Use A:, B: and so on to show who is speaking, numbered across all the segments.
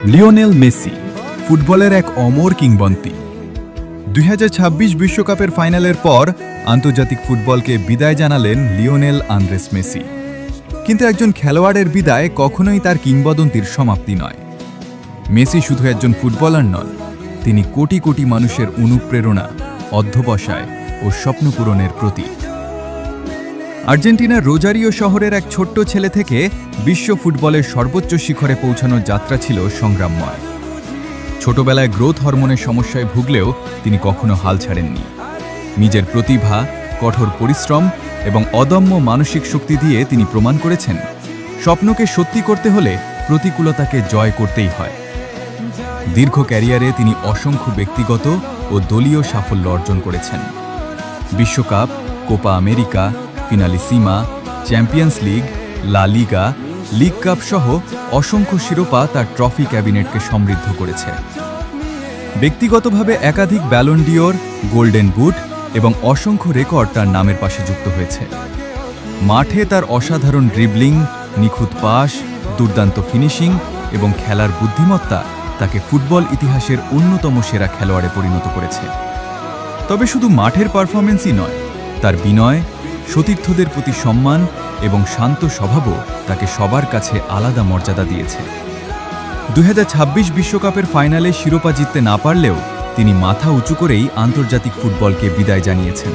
A: Lionel Messi ফুটবলের এক অমর কিংবদন্তি। ২০২৬ বিশ্বকাপের ফাইনালের পর আন্তর্জাতিক ফুটবলকে বিদায় জানালেন লিওনেল আন্দ্রেস মেসি। কিন্তু একজন খেলোয়াড়ের বিদায় কখনোই তার কিংবদন্তির সমাপ্তি নয়। মেসি শুধু একজন ফুটবলার নন, তিনি কোটি কোটি মানুষের অনুপ্রেরণা, অধ্যবসায় ও স্বপ্ন পূরণের প্রতীক। আর্জেন্টিনার রোজারিও শহরের এক ছোট্ট ছেলে থেকে বিশ্ব ফুটবলের সর্বোচ্চ শিখরে পৌঁছানোর যাত্রা ছিল সংগ্রামময়। ছোটবেলায় গ্রোথ হরমোনের সমস্যায় ভুগলেও তিনি কখনো হাল ছাড়েননি। নিজের প্রতিভা, কঠোর পরিশ্রম এবং অদম্য মানসিক শক্তি দিয়ে তিনি প্রমাণ করেছেন, স্বপ্নকে সত্যি করতে হলে প্রতিকূলতাকে জয় করতেই হয়। দীর্ঘ ক্যারিয়ারে তিনি অসংখ্য ব্যক্তিগত ও দলীয় সাফল্য অর্জন করেছেন। বিশ্বকাপ, Copa America, Finalissima, champions league, লা লিগা, লিগ কাপ সহ অসংখ্য শিরোপা তার ট্রফি ক্যাবিনেটকে সমৃদ্ধ করেছে। ব্যক্তিগতভাবে একাধিক ব্যালন ডিওর, গোল্ডেন বুট এবং অসংখ্য রেকর্ড তার নামের পাশে যুক্ত হয়েছে। মাঠে তার অসাধারণ ড্রিবলিং, নিখুঁত পাস, দুর্দান্ত ফিনিশিং এবং খেলার বুদ্ধিমত্তা তাকে ফুটবল ইতিহাসের অন্যতম সেরা খেলোয়াড়ে পরিণত করেছে। তবে শুধু মাঠের পারফরমেন্সই নয়, তার বিনয়, সতীর্থদের প্রতি সম্মান এবং শান্ত স্বভাবও তাকে সবার কাছে আলাদা মর্যাদা দিয়েছে। ২০২৬ বিশ্বকাপের ফাইনালে শিরোপা জিততে না পারলেও তিনি মাথা উঁচু করেই আন্তর্জাতিক ফুটবলকে বিদায় জানিয়েছেন।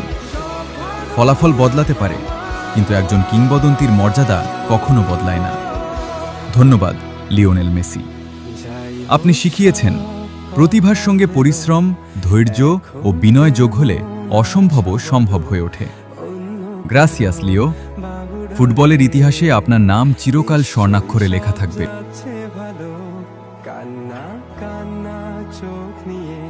A: ফলাফল বদলাতে পারে, কিন্তু একজন কিংবদন্তির মর্যাদা কখনো বদলায় না। ধন্যবাদ লিওনেল মেসি। আপনি শিখিয়েছেন, প্রতিভার সঙ্গে পরিশ্রম, ধৈর্য ও বিনয় যোগ হলে অসম্ভবও সম্ভব হয়ে ওঠে। গ্রাসিয়াস লিও। ফুটবলের ইতিহাসে আপনার নাম চিরকাল স্বর্ণাক্ষরে লেখা থাকবে।
B: কান্না কান্না চোখ নিয়ে